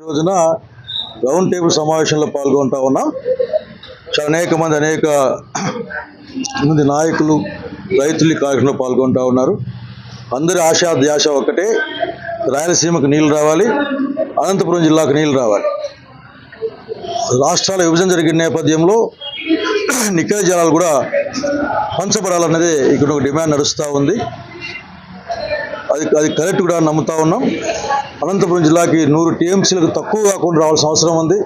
రోజున round table సమావేశంలో పాల్గొంటా ఉన్నాం. అనేక మంది నాయకులు, రైతులు ఈ కార్యక్రమంలో పాల్గొంటా ఉన్నారు. అందరి ఆశా ధ్యాస ఒకటే, రాయలసీమకు నీళ్లు రావాలి, అనంతపురం జిల్లాకు నీళ్లు రావాలి. రాష్ట్రాల విభజన జరిగిన నేపథ్యంలో నికర జలాలు కూడా పంచబడాలన్నదే ఇక్కడ ఒక డిమాండ్ నడుస్తూ ఉంది. అది కరెక్ట్ కూడా నమ్ముతా ఉన్నాం. అనంతపురం జిల్లాకి 100 టీఎంసీలకు తక్కువ కాకుండా రావాల్సిన అవసరం ఉంది.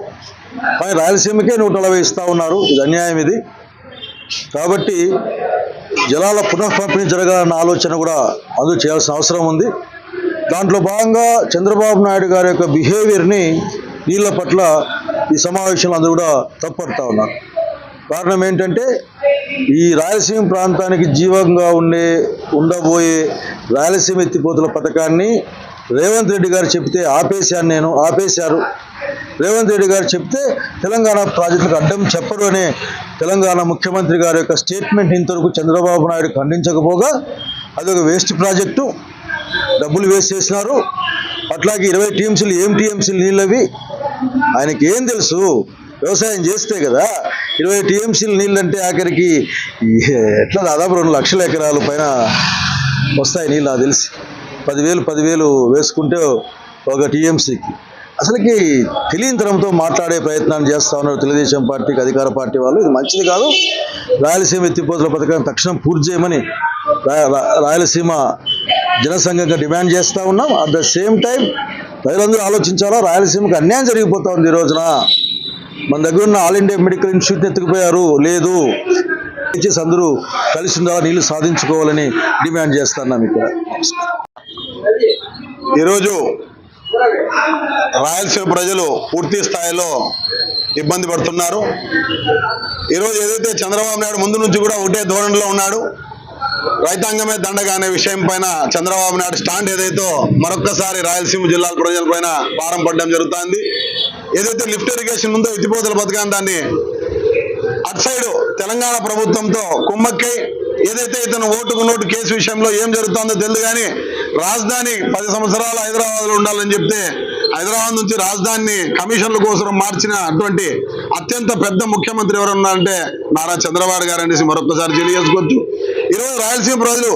కానీ రాయలసీమకే 140 ఇస్తూ ఉన్నారు. ఇది అన్యాయం. ఇది కాబట్టి జలాల పునఃపంపిణీ జరగాలన్న ఆలోచన కూడా అందరూ చేయాల్సిన అవసరం ఉంది. దాంట్లో భాగంగా చంద్రబాబు నాయుడు గారి యొక్క బిహేవియర్ని నీళ్ల పట్ల ఈ సమావేశంలో అందరూ కూడా తప్పుపడతా ఉన్నారు. కారణం ఏంటంటే ఈ రాయలసీమ ప్రాంతానికి జీవంగా ఉండబోయే రాయలసీమ ఎత్తిపోతల పథకాన్ని రేవంత్ రెడ్డి గారు చెప్తే ఆపేశారు. రేవంత్ రెడ్డి గారు చెప్తే తెలంగాణ ప్రాజెక్టులకు అడ్డం చెప్పడు అనే తెలంగాణ ముఖ్యమంత్రి గారి యొక్క స్టేట్మెంట్ ఇంతవరకు చంద్రబాబు నాయుడు ఖండించకపోగా అదొక వేస్ట్ ప్రాజెక్టు, డబ్బులు వేస్ట్ చేసినారు. అట్లాగే 20 టీఎంసీలు ఏం టీఎంసీలు నీళ్ళవి ఆయనకి ఏం తెలుసు? వ్యవసాయం చేస్తే కదా 20 టీఎంసీలు నీళ్ళంటే ఆఖరికి ఎట్లా దాదాపు 2 లక్షల ఎకరాల పైన వస్తాయి నీళ్ళు. నాకు తెలిసి 10,000 వేసుకుంటే ఒక టీఎంసీకి. అసలుకి తెలియని తరంతో మాట్లాడే ప్రయత్నాన్ని చేస్తూ ఉన్నారు తెలుగుదేశం పార్టీకి, అధికార పార్టీ వాళ్ళు. ఇది మంచిది కాదు. రాయలసీమ ఎత్తిపోతల పథకాన్ని తక్షణం పూర్తి చేయమని రాయలసీమ జనసంఘంగా డిమాండ్ చేస్తూ ఉన్నాం. అట్ ద సేమ్ టైం ప్రజలందరూ ఆలోచించాలా, రాయలసీమకు అన్యాయం జరిగిపోతా ఉంది. ఈ రోజున మన దగ్గర ఉన్న ఆల్ ఇండియా మెడికల్ ఇన్స్టిట్యూట్ని ఎత్తుకుపోయారు. లేదు, అందరూ కలిసి ఉండాలా, నీళ్లు సాధించుకోవాలని డిమాండ్ చేస్తున్నాం. ఇక్కడ ఈరోజు రాయలసీమ ప్రజలు పూర్తి స్థాయిలో ఇబ్బంది పడుతున్నారు. ఈరోజు ఏదైతే చంద్రబాబు నాయుడు ముందు నుంచి కూడా ఒకటే ధోరణిలో ఉన్నాడు, రైతాంగమే దండగా అనే విషయం పైన చంద్రబాబు నాయుడు స్టాండ్ ఏదైతే మరొక్కసారి రాయలసీమ జిల్లాల ప్రజల పైన భారం పడడం జరుగుతుంది. ఏదైతే లిఫ్ట్ ఇరిగేషన్ ఉందో ఎత్తిపోతల పథకాన్ని దాన్ని అటు సైడ్ తెలంగాణ ప్రభుత్వంతో కుమ్మక్కై ఏదైతే ఇతను ఓటుకు నోటు కేసు విషయంలో ఏం జరుగుతుందో తెలియదు. కానీ రాజధాని 10 సంవత్సరాలు హైదరాబాద్లో ఉండాలని చెప్తే హైదరాబాద్ నుంచి రాజధానిని కమిషన్ల కోసం మార్చినటువంటి అత్యంత పెద్ద ముఖ్యమంత్రి ఎవరు ఉన్నారంటే నారా చంద్రబాబు గారు అనేసి మరొకసారి తెలియజేసుకోవచ్చు. ఈరోజు రాయలసీమ ప్రజలు,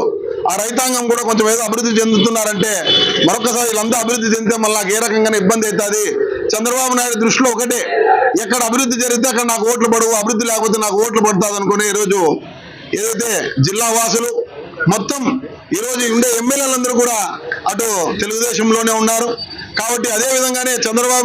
ఆ రైతాంగం కూడా కొంచెం ఏదో అభివృద్ధి చెందుతున్నారంటే మరొకసారి వీళ్ళంతా అభివృద్ధి చెందితే మళ్ళీ ఏ రకంగానే ఇబ్బంది అవుతుంది. చంద్రబాబు నాయుడు దృష్టిలో ఒకటే, ఎక్కడ అభివృద్ధి జరిగితే అక్కడ నాకు ఓట్లు పడవు, అభివృద్ధి లేకపోతే నాకు ఓట్లు పడుతుంది అనుకుని ఈరోజు ఏదైతే జిల్లా వాసులు మొత్తం ఈరోజు ఉండే ఎమ్మెల్యేలందరూ కూడా అటు తెలుగుదేశంలోనే ఉన్నారు. కాబట్టి అదే విధంగానే చంద్రబాబు